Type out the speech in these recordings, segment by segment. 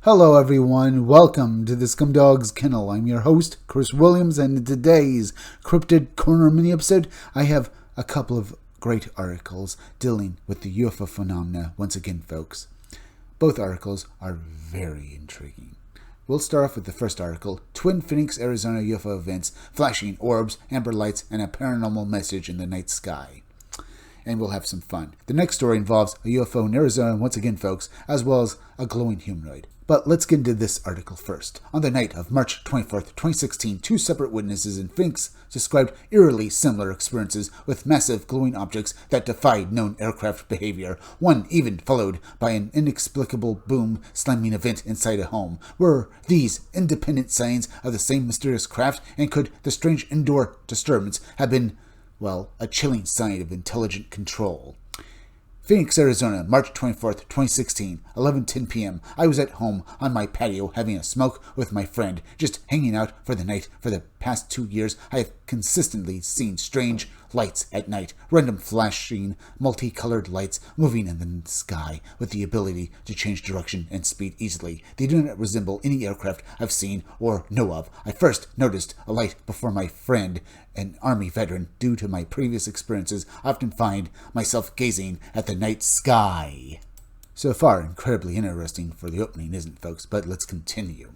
Hello everyone, welcome to the Scumdog's Kennel. I'm your host, Chris Williams, and in today's Cryptid Corner mini-episode, I have a couple of great articles dealing with the UFO phenomena once again, folks. Both articles are very intriguing. We'll start off with the first article, Twin Phoenix, Arizona UFO Events, Flashing Orbs, Amber Lights, and a Paranormal Message in the Night Sky. And we'll have some fun. The next story involves a UFO in Arizona once again, folks, as well as a glowing humanoid. But let's get into this article first. On the night of March 24th, 2016, two separate witnesses in Phoenix described eerily similar experiences with massive glowing objects that defied known aircraft behavior. One even followed by an inexplicable boom slamming event inside a home. Were these independent signs of the same mysterious craft, and could the strange indoor disturbance have been, a chilling sign of intelligent control? Phoenix, Arizona, March 24th, 2016, 11:10 p.m. I was at home on my patio having a smoke with my friend, just hanging out for the night. For the past 2 years, I have consistently seen strange lights at night, random flashing, multicolored lights moving in the sky with the ability to change direction and speed easily. They do not resemble any aircraft I've seen or know of. I first noticed a light before my friend, an Army veteran. Due to my previous experiences, I often find myself gazing at the night sky. So far, incredibly interesting for the opening, isn't it, folks? But let's continue.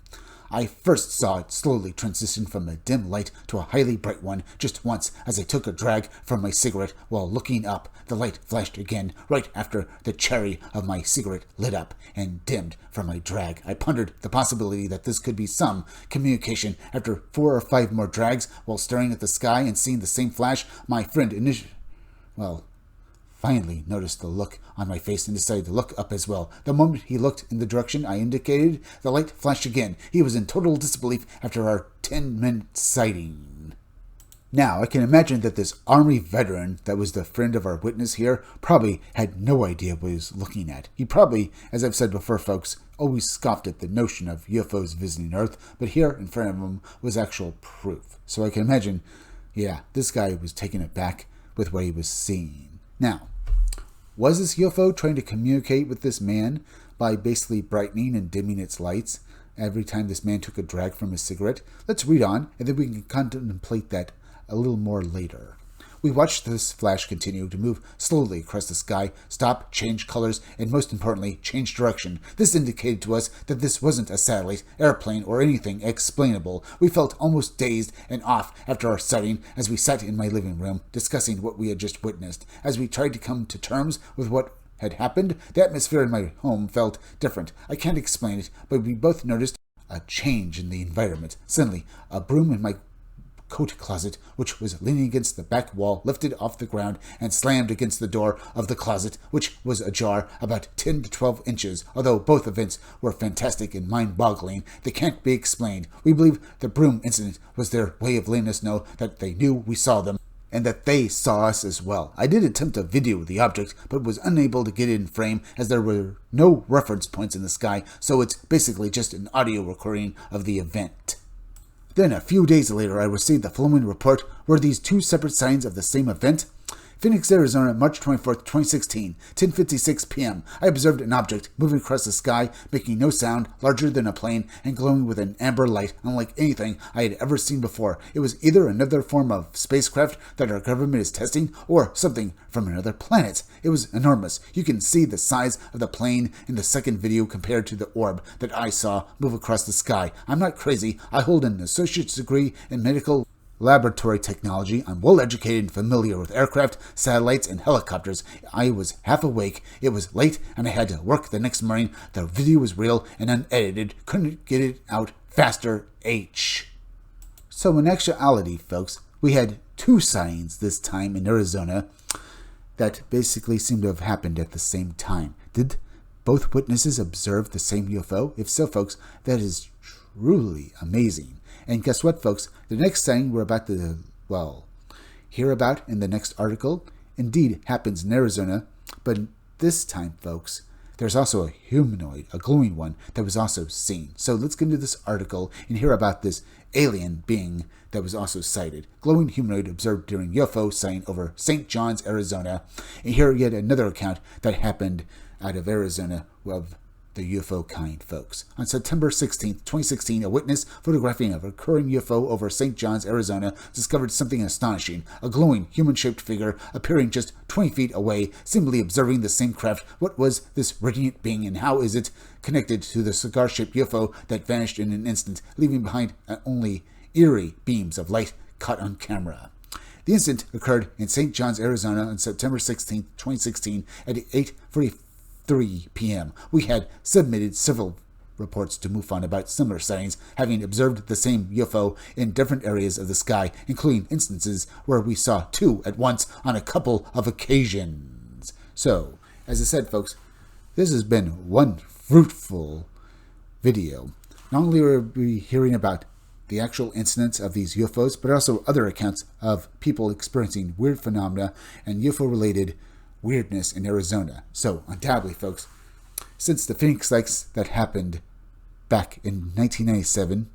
I first saw it slowly transition from a dim light to a highly bright one just once as I took a drag from my cigarette. While looking up, the light flashed again right after the cherry of my cigarette lit up and dimmed from my drag. I pondered the possibility that this could be some communication. After 4 or 5 more drags, while staring at the sky and seeing the same flash, my friend finally noticed the look on my face and decided to look up as well. The moment he looked in the direction I indicated, the light flashed again. He was in total disbelief after our 10-minute sighting. Now, I can imagine that this Army veteran that was the friend of our witness here probably had no idea what he was looking at. He probably, as I've said before, folks, always scoffed at the notion of UFOs visiting Earth, but here in front of him was actual proof. So I can imagine, this guy was taken aback with what he was seeing. Now, was this UFO trying to communicate with this man by basically brightening and dimming its lights every time this man took a drag from his cigarette? Let's read on, and then we can contemplate that a little more later. We watched this flash continue to move slowly across the sky, stop, change colors, and most importantly, change direction. This indicated to us that this wasn't a satellite, airplane, or anything explainable. We felt almost dazed and off after our sighting as we sat in my living room, discussing what we had just witnessed. As we tried to come to terms with what had happened, the atmosphere in my home felt different. I can't explain it, but we both noticed a change in the environment. Suddenly, a broom in my coat closet, which was leaning against the back wall, lifted off the ground and slammed against the door of the closet, which was ajar about 10 to 12 inches. Although both events were fantastic and mind-boggling, they can't be explained. We believe the broom incident was their way of letting us know that they knew we saw them and that they saw us as well. I did attempt to video the object, but was unable to get it in frame as there were no reference points in the sky, so it's basically just an audio recording of the event. Then, a few days later, I received the following report. Were these two separate signs of the same event? Phoenix, Arizona, March 24th, 2016, 10:56 p.m. I observed an object moving across the sky, making no sound, larger than a plane, and glowing with an amber light unlike anything I had ever seen before. It was either another form of spacecraft that our government is testing, or something from another planet. It was enormous. You can see the size of the plane in the second video compared to the orb that I saw move across the sky. I'm not crazy. I hold an associate's degree in medical laboratory technology. I'm well educated and familiar with aircraft, satellites, and helicopters. I was half awake. It was late, and I had to work the next morning. The video was real and unedited. Couldn't get it out faster, H. So in actuality, folks, we had two sightings this time in Arizona that basically seemed to have happened at the same time. Did both witnesses observe the same UFO? If so, folks, that is truly amazing. And guess what, folks? The next sighting we're about to, hear about in the next article indeed happens in Arizona, but this time, folks, there's also a humanoid, a glowing one, that was also seen. So let's get into this article and hear about this alien being that was also sighted. Glowing humanoid observed during UFO sighting over St. John's, Arizona. And here yet another account that happened out of Arizona of the UFO kind, folks. On September 16th, 2016, a witness photographing a recurring UFO over St. John's, Arizona, discovered something astonishing. A glowing, human-shaped figure appearing just 20 feet away, seemingly observing the same craft. What was this radiant being, and how is it connected to the cigar-shaped UFO that vanished in an instant, leaving behind only eerie beams of light caught on camera? The incident occurred in St. John's, Arizona on September 16, 2016 at 8:43 p.m. We had submitted several reports to MUFON about similar sightings, having observed the same UFO in different areas of the sky, including instances where we saw two at once on a couple of occasions. So, as I said, folks, this has been one fruitful video. Not only are we hearing about the actual incidents of these UFOs, but also other accounts of people experiencing weird phenomena and UFO-related weirdness in Arizona. So, undoubtedly, folks, since the Phoenix Lights that happened back in 1997,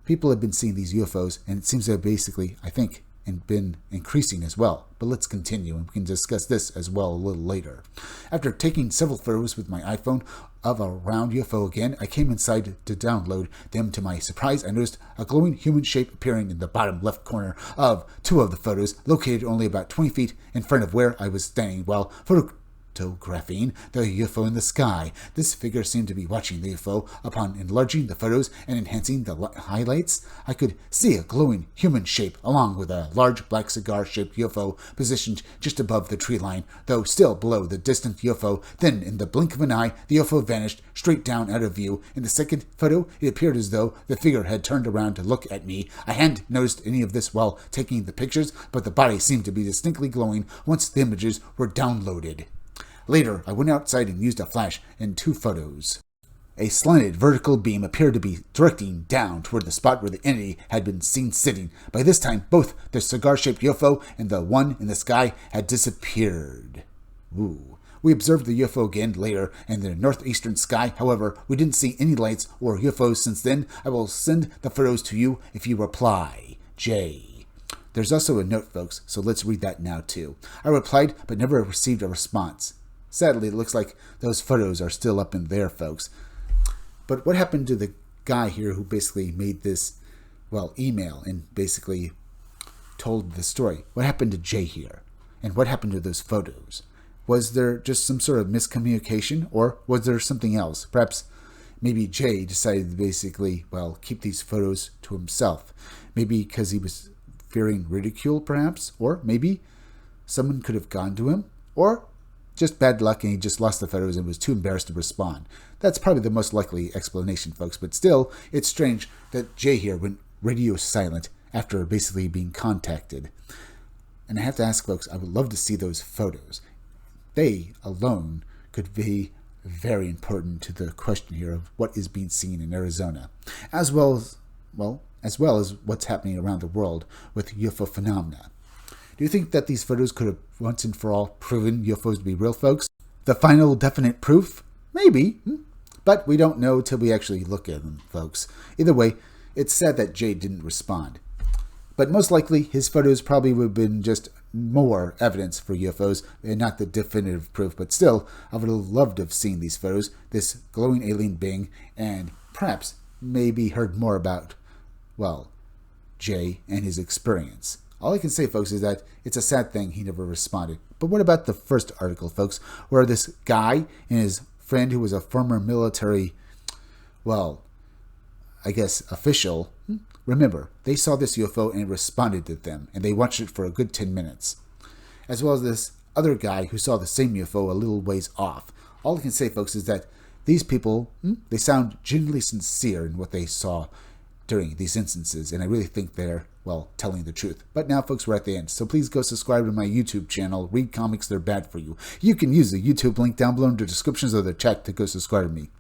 people have been seeing these UFOs, and it seems to have basically, I think, been increasing as well. But let's continue, and we can discuss this as well a little later. After taking several photos with my iPhone of a round UFO again, I came inside to download them. To my surprise, I noticed a glowing human shape appearing in the bottom left corner of two of the photos, located only about 20 feet in front of where I was standing while photographing the UFO in the sky. This figure seemed to be watching the UFO. Upon enlarging the photos and enhancing the highlights, I could see a glowing human shape along with a large black cigar-shaped UFO positioned just above the tree line, though still below the distant UFO. Then, in the blink of an eye, the UFO vanished straight down out of view. In the second photo, it appeared as though the figure had turned around to look at me. I hadn't noticed any of this while taking the pictures, but the body seemed to be distinctly glowing once the images were downloaded. Later, I went outside and used a flash in two photos. A slanted vertical beam appeared to be directing down toward the spot where the entity had been seen sitting. By this time, both the cigar-shaped UFO and the one in the sky had disappeared. Ooh. We observed the UFO again later in the northeastern sky. However, we didn't see any lights or UFOs since then. I will send the photos to you if you reply. Jay. There's also a note, folks, so let's read that now too. I replied, but never received a response. Sadly, it looks like those photos are still up in there, folks. But what happened to the guy here who basically made this, email and basically told the story? What happened to Jay here? And what happened to those photos? Was there just some sort of miscommunication, or was there something else? Perhaps maybe Jay decided to basically, keep these photos to himself. Maybe because he was fearing ridicule, perhaps? Or maybe someone could have gone to him? Or just bad luck and he just lost the photos and was too embarrassed to respond. That's probably the most likely explanation, folks. But still, it's strange that Jay here went radio silent after basically being contacted. And I have to ask, folks, I would love to see those photos. They alone could be very important to the question here of what is being seen in Arizona, as well as what's happening around the world with UFO phenomena. Do you think that these photos could have once and for all proven UFOs to be real, folks? The final definite proof? Maybe. But we don't know till we actually look at them, folks. Either way, it's sad that Jay didn't respond. But most likely, his photos probably would have been just more evidence for UFOs and not the definitive proof. But still, I would have loved to have seen these photos, this glowing alien being, and perhaps maybe heard more about, Jay and his experience. All I can say, folks, is that it's a sad thing he never responded. But what about the first article, folks, where this guy and his friend who was a former military, official, remember, they saw this UFO and responded to them, and they watched it for a good 10 minutes. As well as this other guy who saw the same UFO a little ways off. All I can say, folks, is that these people, they sound genuinely sincere in what they saw during these instances, and I really think they're, telling the truth. But now, folks, we're at the end, so please go subscribe to my YouTube channel, Read Comics, They're Bad For You. You can use the YouTube link down below in the descriptions of the chat to go subscribe to me.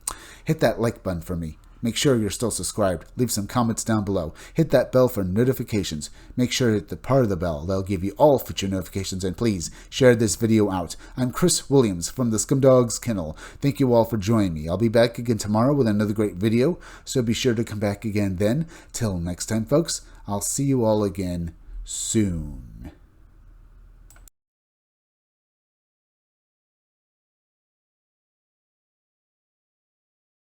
Hit that like button for me. Make sure you're still subscribed. Leave some comments down below. Hit that bell for notifications. Make sure to hit the part of the bell that'll give you all future notifications, and please share this video out. I'm Chris Williams from the Scumdogs Kennel. Thank you all for joining me. I'll be back again tomorrow with another great video, so be sure to come back again then. Till next time, folks, I'll see you all again soon.